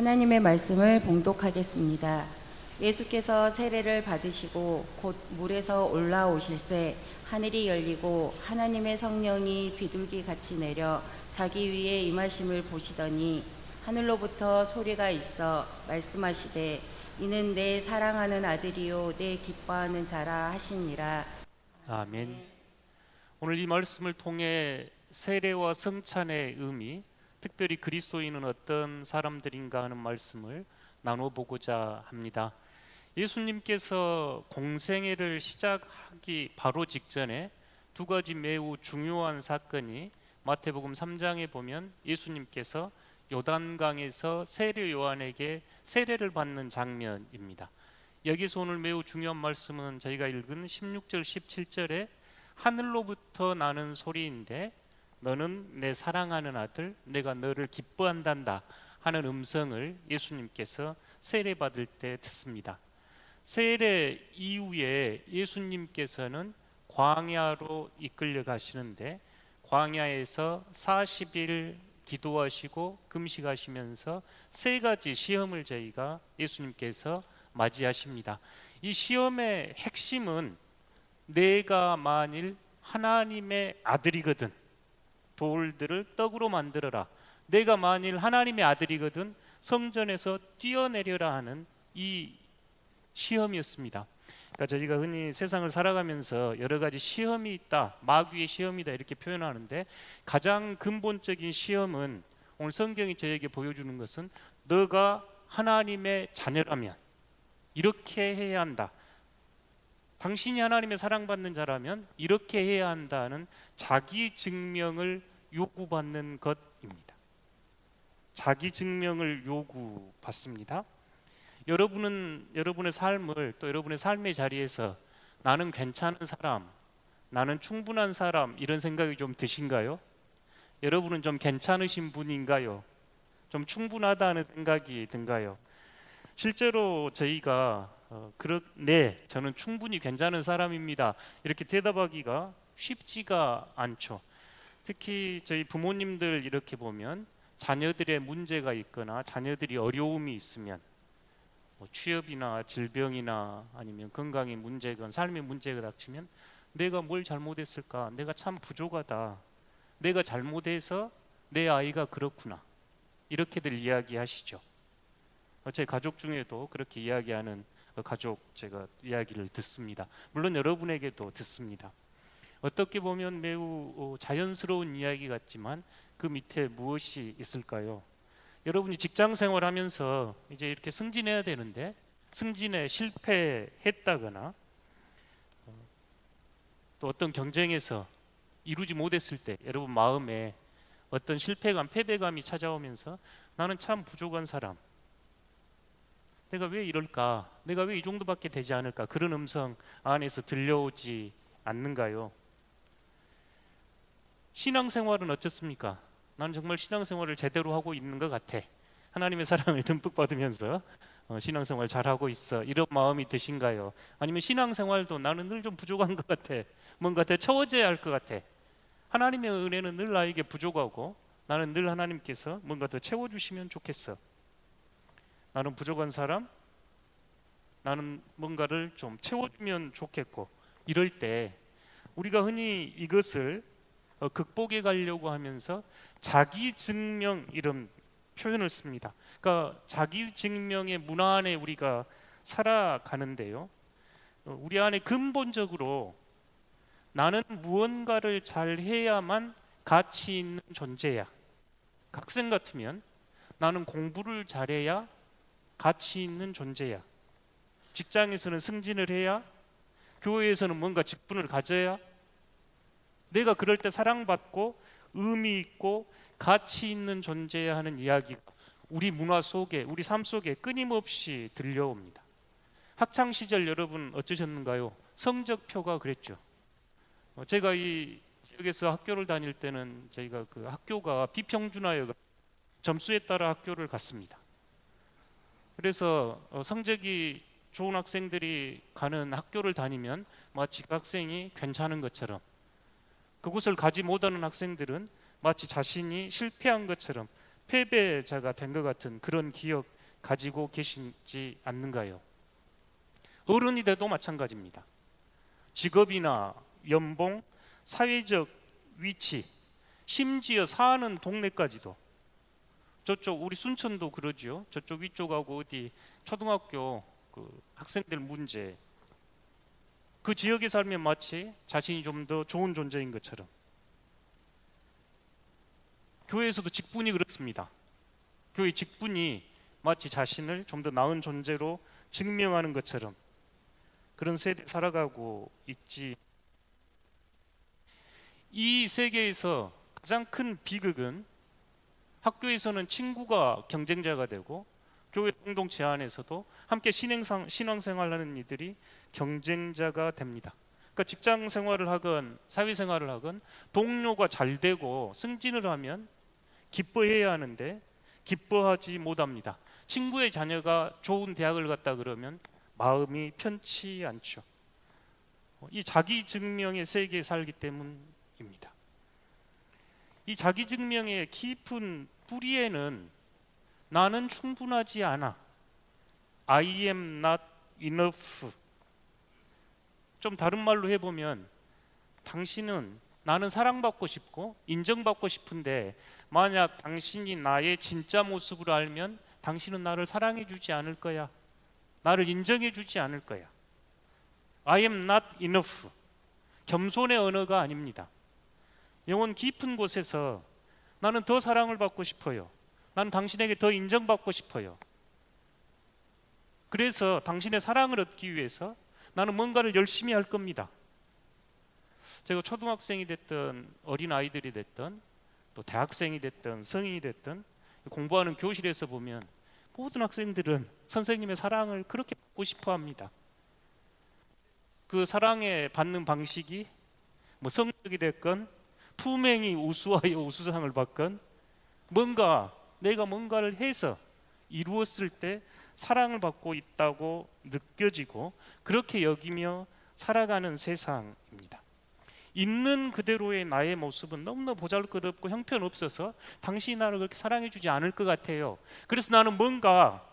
하나님의 말씀을 봉독하겠습니다. 예수께서 세례를 받으시고 곧 물에서 올라오실새 하늘이 열리고 하나님의 성령이 비둘기 같이 내려 자기 위에 임하심을 보시더니 하늘로부터 소리가 있어 말씀하시되 이는 내 사랑하는 아들이요 내 기뻐하는 자라 하시니라. 아멘. 오늘 이 말씀을 통해 세례와 성찬의 의미, 특별히 그리스도인은 어떤 사람들인가 하는 말씀을 나눠보고자 합니다. 예수님께서 공생애를 시작하기 바로 직전에 두 가지 매우 중요한 사건이 마태복음 3장에 보면 예수님께서 요단강에서 세례 요한에게 세례를 받는 장면입니다. 여기서 오늘 매우 중요한 말씀은 저희가 읽은 16절 17절에 하늘로부터 나는 소리인데 너는 내 사랑하는 아들, 내가 너를 기뻐한단다 하는 음성을 예수님께서 세례 받을 때 듣습니다. 세례 이후에 예수님께서는 광야로 이끌려 가시는데 광야에서 40일 기도하시고 금식하시면서 세 가지 시험을 저희가 예수님께서 맞이하십니다. 이 시험의 핵심은 내가 만일 하나님의 아들이거든 돌들을 떡으로 만들어라, 내가 만일 하나님의 아들이거든 성전에서 뛰어내려라 하는 이 시험이었습니다. 그러니까 저희가 흔히 세상을 살아가면서 여러 가지 시험이 있다, 마귀의 시험이다 이렇게 표현하는데 가장 근본적인 시험은 오늘 성경이 저에게 보여주는 것은 너가 하나님의 자녀라면 이렇게 해야 한다, 당신이 하나님의 사랑받는 자라면 이렇게 해야 한다는 자기 증명을 요구받는 것입니다. 자기 증명을 요구받습니다. 여러분은 여러분의 삶을 또 여러분의 삶의 자리에서 나는 괜찮은 사람, 나는 충분한 사람 이런 생각이 좀 드신가요? 여러분은 좀 괜찮으신 분인가요? 좀 충분하다는 생각이 든가요? 실제로 저희가 네, 저는 충분히 괜찮은 사람입니다 이렇게 대답하기가 쉽지가 않죠. 특히 저희 부모님들 이렇게 보면 자녀들의 문제가 있거나 자녀들이 어려움이 있으면 취업이나 질병이나 아니면 건강의 문제건 삶의 문제가 닥치면 내가 뭘 잘못했을까, 내가 참 부족하다, 내가 잘못해서 내 아이가 그렇구나 이렇게들 이야기하시죠. 제 가족 중에도 그렇게 이야기하는 가족 제가 이야기를 듣습니다. 물론 여러분에게도 듣습니다. 어떻게 보면 매우 자연스러운 이야기 같지만 그 밑에 무엇이 있을까요? 여러분이 직장 생활하면서 이제 이렇게 승진해야 되는데 승진에 실패했다거나 또 어떤 경쟁에서 이루지 못했을 때 여러분 마음에 어떤 실패감, 패배감이 찾아오면서 나는 참 부족한 사람, 내가 왜 이럴까, 내가 왜 이 정도밖에 되지 않을까, 그런 음성 안에서 들려오지 않는가요? 신앙생활은 어떻습니까? 나는 정말 신앙생활을 제대로 하고 있는 것 같아, 하나님의 사랑을 듬뿍 받으면서 신앙생활 잘하고 있어, 이런 마음이 드신가요? 아니면 신앙생활도 나는 늘 좀 부족한 것 같아, 뭔가 더 채워져야 할 것 같아, 하나님의 은혜는 늘 나에게 부족하고 나는 늘 하나님께서 뭔가 더 채워주시면 좋겠어, 나는 부족한 사람, 나는 뭔가를 좀 채워주면 좋겠고, 이럴 때 우리가 흔히 이것을 극복해 가려고 하면서 자기 증명 이런 표현을 씁니다. 그러니까 자기 증명의 문화 안에 우리가 살아가는데요, 우리 안에 근본적으로 나는 무언가를 잘 해야만 가치 있는 존재야. 학생 같으면 나는 공부를 잘해야 가치 있는 존재야. 직장에서는 승진을 해야, 교회에서는 뭔가 직분을 가져야, 내가 그럴 때 사랑받고 의미 있고 가치 있는 존재야 하는 이야기가 우리 문화 속에, 우리 삶 속에 끊임없이 들려옵니다. 학창 시절 여러분 어쩌셨는가요? 성적표가 그랬죠. 제가 이 지역에서 학교를 다닐 때는 저희가 그 학교가 비평준화여가 점수에 따라 학교를 갔습니다. 그래서 성적이 좋은 학생들이 가는 학교를 다니면 마치 그 학생이 괜찮은 것처럼, 그곳을 가지 못하는 학생들은 마치 자신이 실패한 것처럼 패배자가 된 것 같은 그런 기억 가지고 계시지 않는가요? 어른이 돼도 마찬가지입니다. 직업이나 연봉, 사회적 위치, 심지어 사는 동네까지도, 저쪽 우리 순천도 그러죠. 저쪽 위쪽하고 어디 초등학교 그 학생들 문제, 그 지역에 살면 마치 자신이 좀 더 좋은 존재인 것처럼, 교회에서도 직분이 그렇습니다. 교회 직분이 마치 자신을 좀 더 나은 존재로 증명하는 것처럼 그런 세대에 살아가고 있지. 이 세계에서 가장 큰 비극은 학교에서는 친구가 경쟁자가 되고 교회 공동체 안에서도 함께 신앙생활하는 이들이 경쟁자가 됩니다. 그러니까 직장 생활을 하건 사회생활을 하건 동료가 잘 되고 승진을 하면 기뻐해야 하는데 기뻐하지 못합니다. 친구의 자녀가 좋은 대학을 갔다 그러면 마음이 편치 않죠. 이 자기 증명의 세계에 살기 때문입니다. 이 자기 증명의 깊은 뿌리에는 나는 충분하지 않아, I am not enough, 좀 다른 말로 해보면 당신은, 나는 사랑받고 싶고 인정받고 싶은데 만약 당신이 나의 진짜 모습을 알면 당신은 나를 사랑해 주지 않을 거야, 나를 인정해 주지 않을 거야. I am not enough, 겸손의 언어가 아닙니다. 영혼 깊은 곳에서 나는 더 사랑을 받고 싶어요, 나는 당신에게 더 인정받고 싶어요. 그래서 당신의 사랑을 얻기 위해서 나는 뭔가를 열심히 할 겁니다. 제가 초등학생이 됐든 어린 아이들이 됐든 또 대학생이 됐든 성인이 됐든 공부하는 교실에서 보면 모든 학생들은 선생님의 사랑을 그렇게 받고 싶어 합니다. 그 사랑에 받는 방식이 뭐 성적이 됐건 품행이 우수하여 우수상을 받건 내가 뭔가를 해서 이루었을 때 사랑을 받고 있다고 느껴지고 그렇게 여기며 살아가는 세상입니다. 있는 그대로의 나의 모습은 너무나 보잘것없고 형편없어서 당신이 나를 그렇게 사랑해 주지 않을 것 같아요. 그래서 나는 뭔가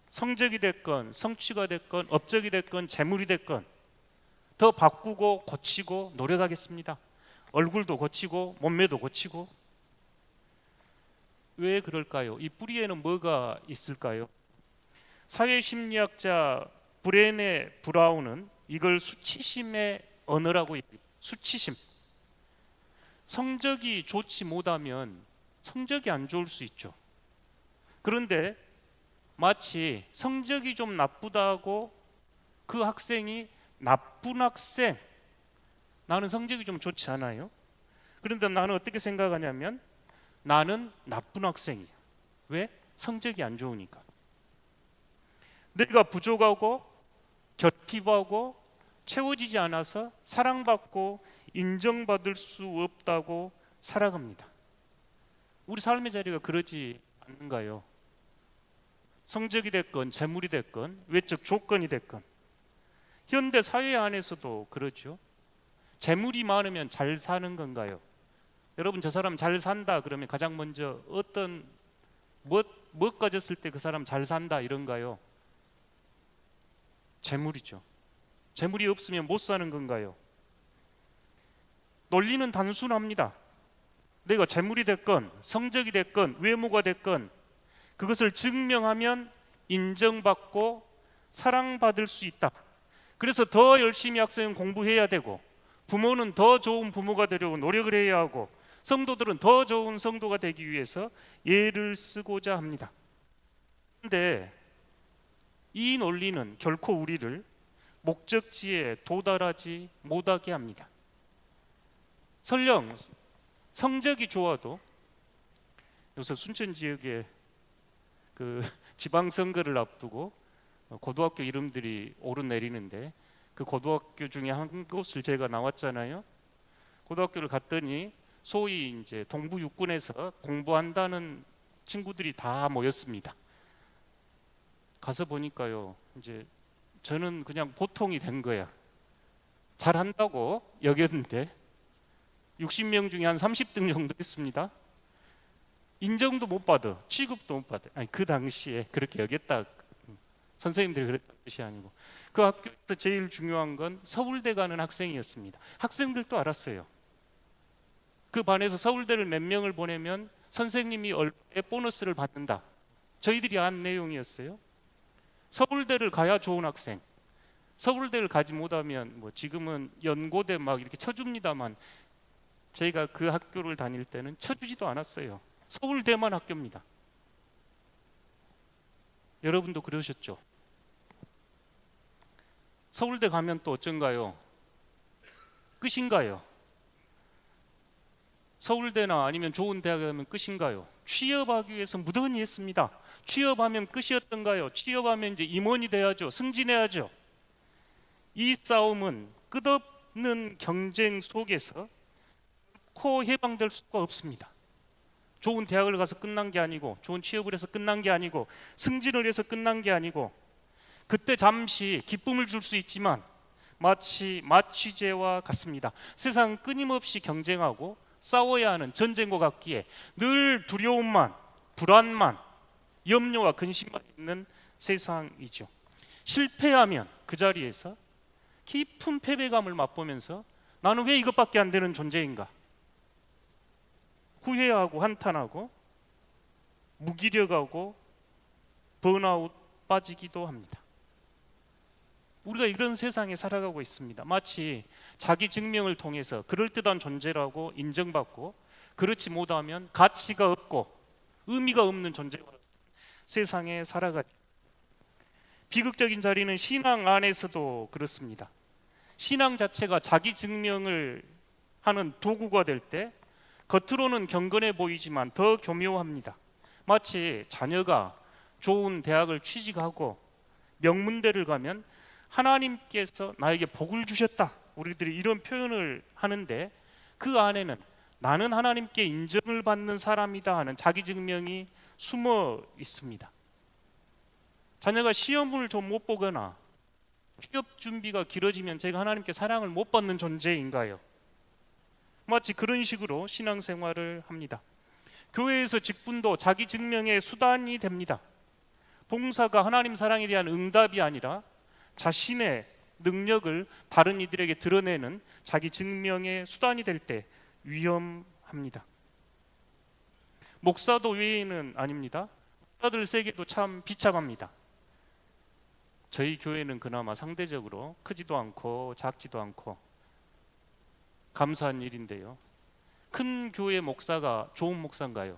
성적이 됐건 성취가 됐건 업적이 됐건 재물이 됐건 더 바꾸고 고치고 노력하겠습니다. 얼굴도 고치고 몸매도 고치고. 왜 그럴까요? 이 뿌리에는 뭐가 있을까요? 사회심리학자 브레네 브라운은 이걸 수치심의 언어라고 얘기합니다. 수치심. 성적이 좋지 못하면 성적이 안 좋을 수 있죠. 그런데 마치 성적이 좀 나쁘다고 그 학생이 나쁜 학생, 나는 성적이 좀 좋지 않아요. 그런데 나는 어떻게 생각하냐면 나는 나쁜 학생이야. 왜? 성적이 안 좋으니까. 내가 부족하고 결핍하고 채워지지 않아서 사랑받고 인정받을 수 없다고 살아갑니다. 우리 삶의 자리가 그러지 않는가요? 성적이 됐건 재물이 됐건 외적 조건이 됐건 현대 사회 안에서도 그렇죠. 재물이 많으면 잘 사는 건가요? 여러분, 저 사람 잘 산다 그러면 가장 먼저 어떤 무엇 가졌을 때 그 사람 잘 산다 이런가요? 재물이죠. 재물이 없으면 못 사는 건가요? 논리는 단순합니다. 내가 재물이 됐건 성적이 됐건 외모가 됐건 그것을 증명하면 인정받고 사랑받을 수 있다. 그래서 더 열심히 학생은 공부해야 되고 부모는 더 좋은 부모가 되려고 노력을 해야 하고 성도들은 더 좋은 성도가 되기 위해서 애를 쓰고자 합니다. 그런데 이 논리는 결코 우리를 목적지에 도달하지 못하게 합니다. 설령 성적이 좋아도 요새 순천 지역에 그 지방선거를 앞두고 고등학교 이름들이 오르내리는데 그 고등학교 중에 한 곳을 제가 나왔잖아요. 고등학교를 갔더니 소위 이제 동부 육군에서 공부한다는 친구들이 다 모였습니다. 가서 보니까요, 이제 저는 그냥 보통이 된 거야. 잘한다고 여겼는데 60명 중에 한 30등 정도 했습니다. 인정도 못 받아, 취급도 못 받아. 아니, 그 당시에 그렇게 여겼다. 선생님들이 그랬던 뜻이 아니고, 그 학교에서 제일 중요한 건 서울대 가는 학생이었습니다. 학생들도 알았어요. 그 반에서 서울대를 몇 명을 보내면 선생님이 얼마의 보너스를 받는다. 저희들이 안 내용이었어요. 서울대를 가야 좋은 학생, 서울대를 가지 못하면 뭐 지금은 연고대 막 이렇게 쳐줍니다만, 저희가 그 학교를 다닐 때는 쳐주지도 않았어요. 서울대만 학교입니다. 여러분도 그러셨죠? 서울대 가면 또 어쩐가요? 끝인가요? 서울대나 아니면 좋은 대학에 가면 끝인가요? 취업하기 위해서 무던히 했습니다. 취업하면 끝이었던가요? 취업하면 이제 임원이 돼야죠. 승진해야죠. 이 싸움은 끝없는 경쟁 속에서 결코 해방될 수가 없습니다. 좋은 대학을 가서 끝난 게 아니고, 좋은 취업을 해서 끝난 게 아니고, 승진을 해서 끝난 게 아니고, 그때 잠시 기쁨을 줄 수 있지만 마치 마취제와 같습니다. 세상은 끊임없이 경쟁하고 싸워야 하는 전쟁과 같기에 늘 두려움만, 불안만, 염려와 근심만 있는 세상이죠. 실패하면 그 자리에서 깊은 패배감을 맛보면서 나는 왜 이것밖에 안 되는 존재인가? 후회하고 한탄하고 무기력하고 번아웃 빠지기도 합니다. 우리가 이런 세상에 살아가고 있습니다. 마치 자기 증명을 통해서 그럴듯한 존재라고 인정받고, 그렇지 못하면 가치가 없고 의미가 없는 존재가 세상에 살아가죠. 비극적인 자리는 신앙 안에서도 그렇습니다. 신앙 자체가 자기 증명을 하는 도구가 될 때 겉으로는 경건해 보이지만 더 교묘합니다. 마치 자녀가 좋은 대학을 취직하고 명문대를 가면 하나님께서 나에게 복을 주셨다, 우리들이 이런 표현을 하는데, 그 안에는 나는 하나님께 인정을 받는 사람이다 하는 자기 증명이 숨어 있습니다. 자녀가 시험을 좀 못 보거나 취업 준비가 길어지면 제가 하나님께 사랑을 못 받는 존재인가요? 마치 그런 식으로 신앙생활을 합니다. 교회에서 직분도 자기 증명의 수단이 됩니다. 봉사가 하나님 사랑에 대한 응답이 아니라 자신의 능력을 다른 이들에게 드러내는 자기 증명의 수단이 될 때 위험합니다. 목사도 외에는 아닙니다. 목사들 세계도 참 비참합니다. 저희 교회는 그나마 상대적으로 크지도 않고 작지도 않고 감사한 일인데요. 큰 교회 목사가 좋은 목사인가요?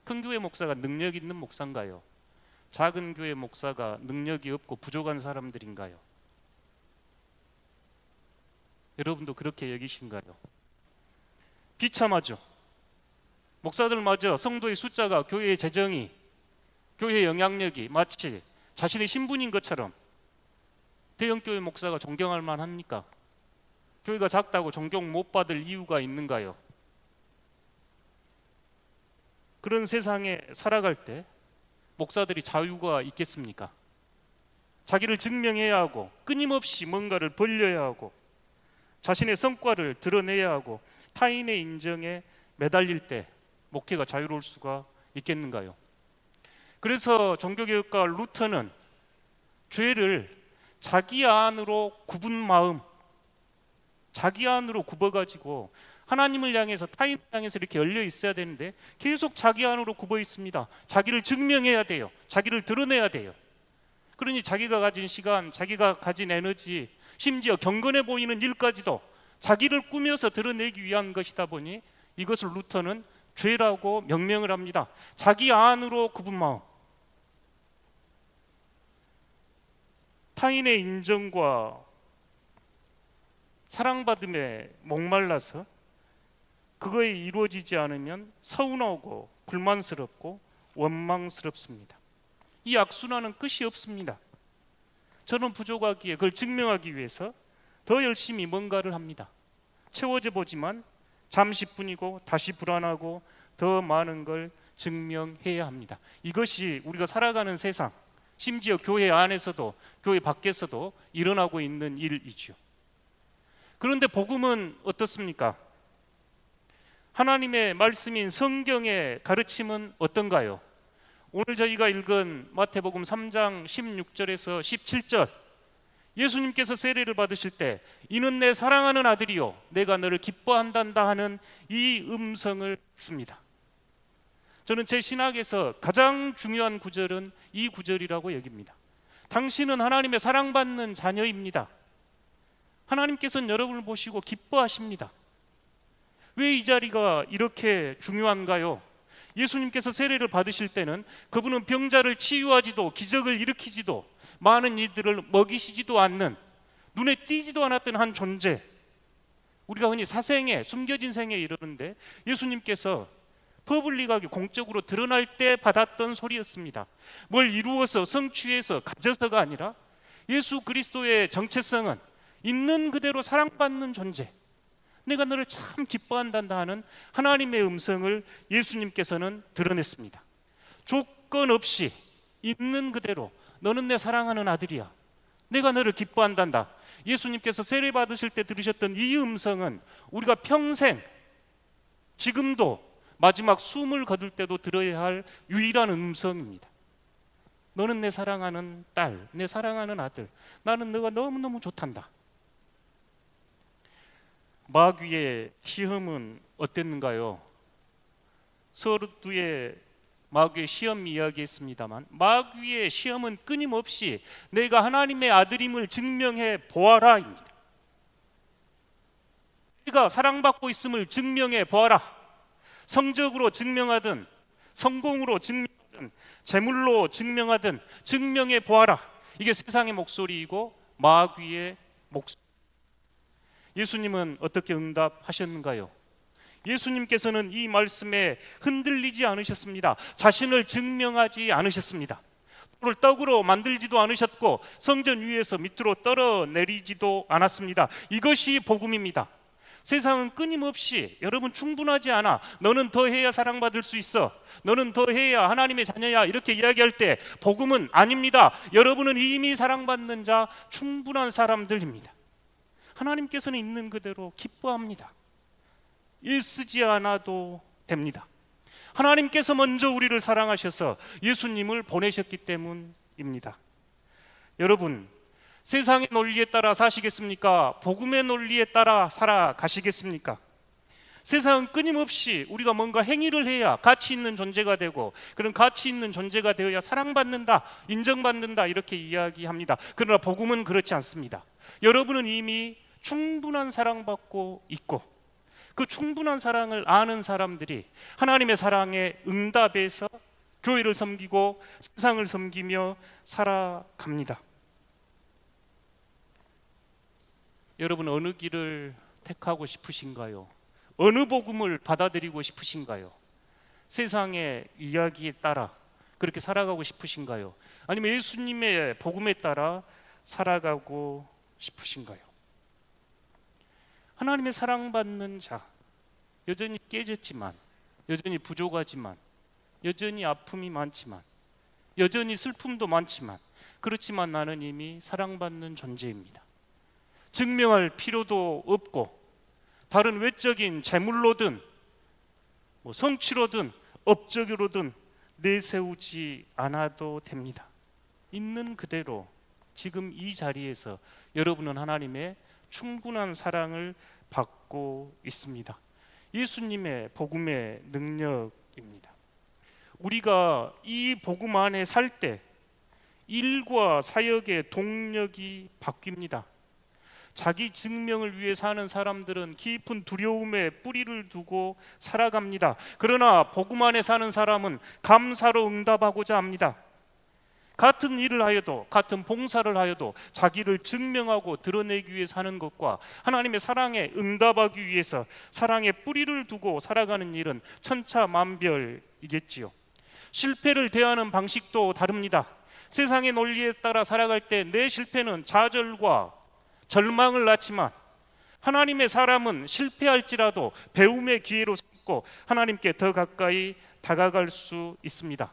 큰 교회 목사가 능력 있는 목사인가요? 작은 교회 목사가 능력이 없고 부족한 사람들인가요? 여러분도 그렇게 여기신가요? 비참하죠. 목사들마저 성도의 숫자가 교회의 재정이, 교회의 영향력이 마치 자신의 신분인 것처럼, 대형교회 목사가 존경할 만합니까? 교회가 작다고 존경 못 받을 이유가 있는가요? 그런 세상에 살아갈 때 목사들이 자유가 있겠습니까? 자기를 증명해야 하고 끊임없이 뭔가를 벌려야 하고 자신의 성과를 드러내야 하고 타인의 인정에 매달릴 때 목회가 자유로울 수가 있겠는가요? 그래서 종교개혁가 루터는 죄를 자기 안으로 굽은 마음, 자기 안으로 굽어가지고 하나님을 향해서 타인을 향해서 이렇게 열려 있어야 되는데 계속 자기 안으로 굽어 있습니다. 자기를 증명해야 돼요. 자기를 드러내야 돼요. 그러니 자기가 가진 시간, 자기가 가진 에너지, 심지어 경건해 보이는 일까지도 자기를 꾸며서 드러내기 위한 것이다 보니 이것을 루터는 죄라고 명명을 합니다. 자기 안으로 굽은 마음, 타인의 인정과 사랑받음에 목말라서 그거에 이루어지지 않으면 서운하고 불만스럽고 원망스럽습니다. 이 악순환은 끝이 없습니다. 저는 부족하기에 그걸 증명하기 위해서 더 열심히 뭔가를 합니다. 채워져 보지만 잠시뿐이고 다시 불안하고 더 많은 걸 증명해야 합니다. 이것이 우리가 살아가는 세상, 심지어 교회 안에서도 교회 밖에서도 일어나고 있는 일이죠. 그런데 복음은 어떻습니까? 하나님의 말씀인 성경의 가르침은 어떤가요? 오늘 저희가 읽은 마태복음 3장 16절에서 17절, 예수님께서 세례를 받으실 때 이는 내 사랑하는 아들이요 내가 너를 기뻐한단다 하는 이 음성을 듣습니다. 저는 제 신학에서 가장 중요한 구절은 이 구절이라고 여깁니다. 당신은 하나님의 사랑받는 자녀입니다. 하나님께서는 여러분을 보시고 기뻐하십니다. 왜 이 자리가 이렇게 중요한가요? 예수님께서 세례를 받으실 때는 그분은 병자를 치유하지도 기적을 일으키지도 많은 이들을 먹이시지도 않는, 눈에 띄지도 않았던 한 존재, 우리가 흔히 사생애, 숨겨진 생애 이러는데 예수님께서 퍼블릭하게 공적으로 드러날 때 받았던 소리였습니다. 뭘 이루어서 성취해서 가져서가 아니라 예수 그리스도의 정체성은 있는 그대로 사랑받는 존재, 내가 너를 참 기뻐한단다 하는 하나님의 음성을 예수님께서는 드러냈습니다. 조건 없이 있는 그대로 너는 내 사랑하는 아들이야, 내가 너를 기뻐한단다. 예수님께서 세례 받으실 때 들으셨던 이 음성은 우리가 평생, 지금도 마지막 숨을 거둘 때도 들어야 할 유일한 음성입니다. 너는 내 사랑하는 딸, 내 사랑하는 아들, 나는 너가 너무너무 좋단다. 마귀의 시험은 어땠는가요? 서두에 마귀의 시험 이야기했습니다만, 마귀의 시험은 끊임없이 내가 하나님의 아들임을 증명해 보아라입니다. 내가 사랑받고 있음을 증명해 보아라. 성적으로 증명하든 성공으로 증명하든 재물로 증명하든 증명해 보아라. 이게 세상의 목소리이고 마귀의 목소리. 예수님은 어떻게 응답하셨는가요? 예수님께서는 이 말씀에 흔들리지 않으셨습니다. 자신을 증명하지 않으셨습니다. 돌을 떡으로 만들지도 않으셨고 성전 위에서 밑으로 떨어내리지도 않았습니다. 이것이 복음입니다. 세상은 끊임없이 여러분 충분하지 않아, 너는 더 해야 사랑받을 수 있어, 너는 더 해야 하나님의 자녀야, 이렇게 이야기할 때 복음은 아닙니다. 여러분은 이미 사랑받는 자, 충분한 사람들입니다. 하나님께서는 있는 그대로 기뻐합니다. 일쓰지 않아도 됩니다. 하나님께서 먼저 우리를 사랑하셔서 예수님을 보내셨기 때문입니다. 여러분, 세상의 논리에 따라 사시겠습니까? 복음의 논리에 따라 살아가시겠습니까? 세상은 끊임없이 우리가 뭔가 행위를 해야 가치 있는 존재가 되고, 그런 가치 있는 존재가 되어야 사랑받는다, 인정받는다, 이렇게 이야기합니다. 그러나 복음은 그렇지 않습니다. 여러분은 이미 충분한 사랑받고 있고, 그 충분한 사랑을 아는 사람들이 하나님의 사랑에 응답해서 교회를 섬기고 세상을 섬기며 살아갑니다. 여러분, 어느 길을 택하고 싶으신가요? 어느 복음을 받아들이고 싶으신가요? 세상의 이야기에 따라 그렇게 살아가고 싶으신가요? 아니면 예수님의 복음에 따라 살아가고 싶으신가요? 하나님의 사랑받는 자, 여전히 깨졌지만, 여전히 부족하지만, 여전히 아픔이 많지만, 여전히 슬픔도 많지만, 그렇지만 나는 이미 사랑받는 존재입니다. 증명할 필요도 없고, 다른 외적인 재물로든 성취로든 업적으로든 내세우지 않아도 됩니다. 있는 그대로 지금 이 자리에서 여러분은 하나님의 충분한 사랑을 받고 있습니다. 예수님의 복음의 능력입니다. 우리가 이 복음 안에 살 때 일과 사역의 동력이 바뀝니다. 자기 증명을 위해 사는 사람들은 깊은 두려움에 뿌리를 두고 살아갑니다. 그러나 복음 안에 사는 사람은 감사로 응답하고자 합니다. 같은 일을 하여도, 같은 봉사를 하여도 자기를 증명하고 드러내기 위해 사는 것과 하나님의 사랑에 응답하기 위해서 사랑에 뿌리를 두고 살아가는 일은 천차만별이겠지요. 실패를 대하는 방식도 다릅니다. 세상의 논리에 따라 살아갈 때 내 실패는 좌절과 절망을 낳지만, 하나님의 사람은 실패할지라도 배움의 기회로 삼고 하나님께 더 가까이 다가갈 수 있습니다.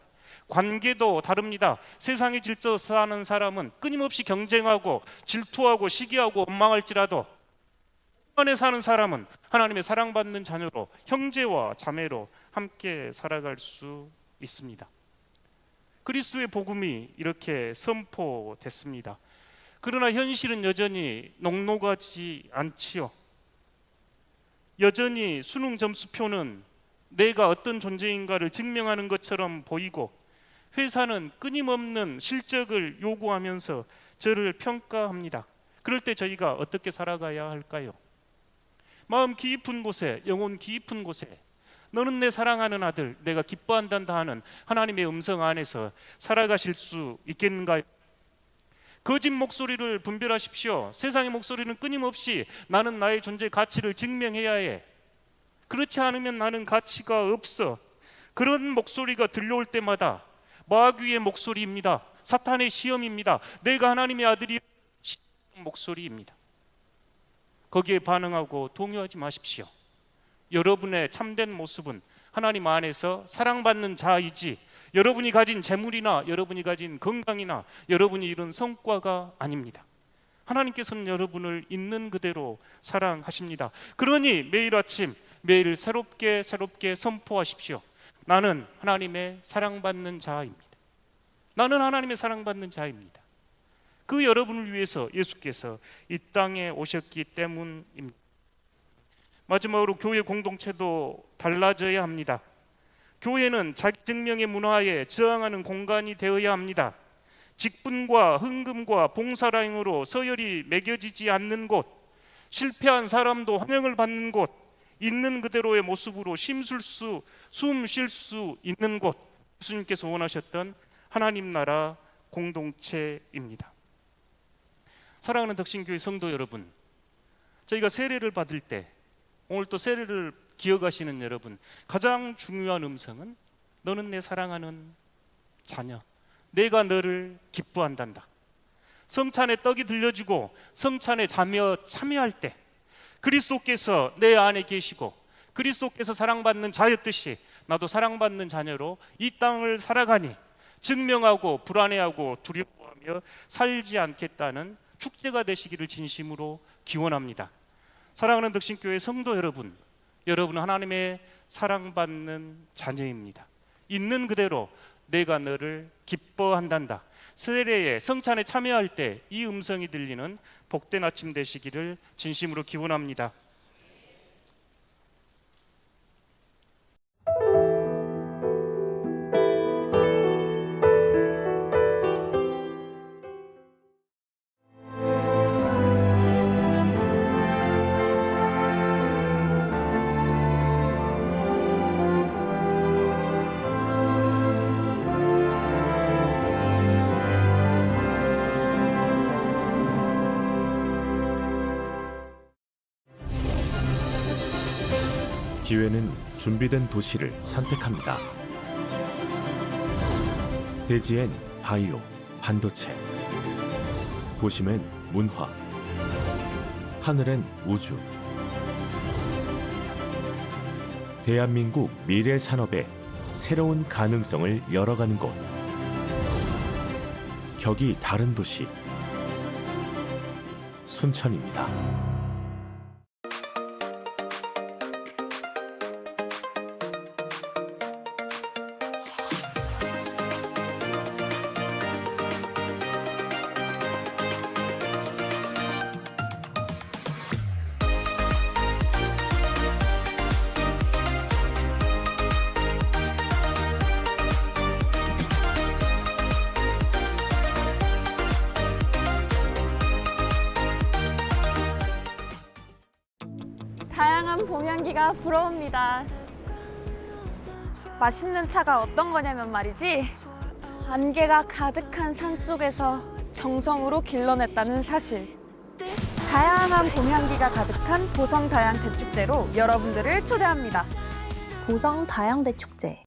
관계도 다릅니다. 세상에 질서 사는 사람은 끊임없이 경쟁하고 질투하고 시기하고 원망할지라도 안에 사는 사람은 하나님의 사랑받는 자녀로, 형제와 자매로 함께 살아갈 수 있습니다. 그리스도의 복음이 이렇게 선포됐습니다. 그러나 현실은 여전히 녹록하지 않지요. 여전히 수능 점수표는 내가 어떤 존재인가를 증명하는 것처럼 보이고, 회사는 끊임없는 실적을 요구하면서 저를 평가합니다. 그럴 때 저희가 어떻게 살아가야 할까요? 마음 깊은 곳에, 영혼 깊은 곳에 너는 내 사랑하는 아들, 내가 기뻐한단다 하는 하나님의 음성 안에서 살아가실 수 있겠는가요? 거짓 목소리를 분별하십시오. 세상의 목소리는 끊임없이 나는 나의 존재 가치를 증명해야 해, 그렇지 않으면 나는 가치가 없어, 그런 목소리가 들려올 때마다 마귀의 목소리입니다. 사탄의 시험입니다. 내가 하나님의 아들이 목소리입니다. 거기에 반응하고 동요하지 마십시오. 여러분의 참된 모습은 하나님 안에서 사랑받는 자이지, 여러분이 가진 재물이나 여러분이 가진 건강이나 여러분이 이룬 성과가 아닙니다. 하나님께서는 여러분을 있는 그대로 사랑하십니다. 그러니 매일 아침 매일 새롭게 선포하십시오. 나는 하나님의 사랑받는 자입니다. 나는 하나님의 사랑받는 자입니다. 그 여러분을 위해서 예수께서 이 땅에 오셨기 때문입니다. 마지막으로 교회 공동체도 달라져야 합니다. 교회는 자기 증명의 문화에 저항하는 공간이 되어야 합니다. 직분과 흥금과 봉사라인으로 서열이 매겨지지 않는 곳, 실패한 사람도 환영을 받는 곳, 있는 그대로의 모습으로 숨 쉴 수 있는 곳, 예수님께서 원하셨던 하나님 나라 공동체입니다. 사랑하는 덕신교회 성도 여러분, 저희가 세례를 받을 때, 오늘 또 세례를 기억하시는 여러분, 가장 중요한 음성은 너는 내 사랑하는 자녀, 내가 너를 기뻐한단다. 성찬에 떡이 들려지고 성찬에 참여할 때 그리스도께서 내 안에 계시고 그리스도께서 사랑받는 자였듯이 나도 사랑받는 자녀로 이 땅을 살아가니 증명하고 불안해하고 두려워하며 살지 않겠다는 축제가 되시기를 진심으로 기원합니다. 사랑하는 덕신교회 성도 여러분, 여러분은 하나님의 사랑받는 자녀입니다. 있는 그대로 내가 너를 기뻐한단다. 세례에 성찬에 참여할 때 이 음성이 들리는 복된 아침 되시기를 진심으로 기원합니다. 기회는 준비된 도시를 선택합니다. 대지엔 바이오, 반도체, 도심엔 문화, 하늘엔 우주. 대한민국 미래 산업의 새로운 가능성을 열어가는 곳. 격이 다른 도시, 순천입니다. 다양한 봄 향기가 불어옵니다. 맛있는 차가 어떤 거냐면 말이지, 안개가 가득한 산속에서 정성으로 길러냈다는 사실. 다양한 봄 향기가 가득한 보성 다양 대축제로 여러분들을 초대합니다. 보성 다양대 축제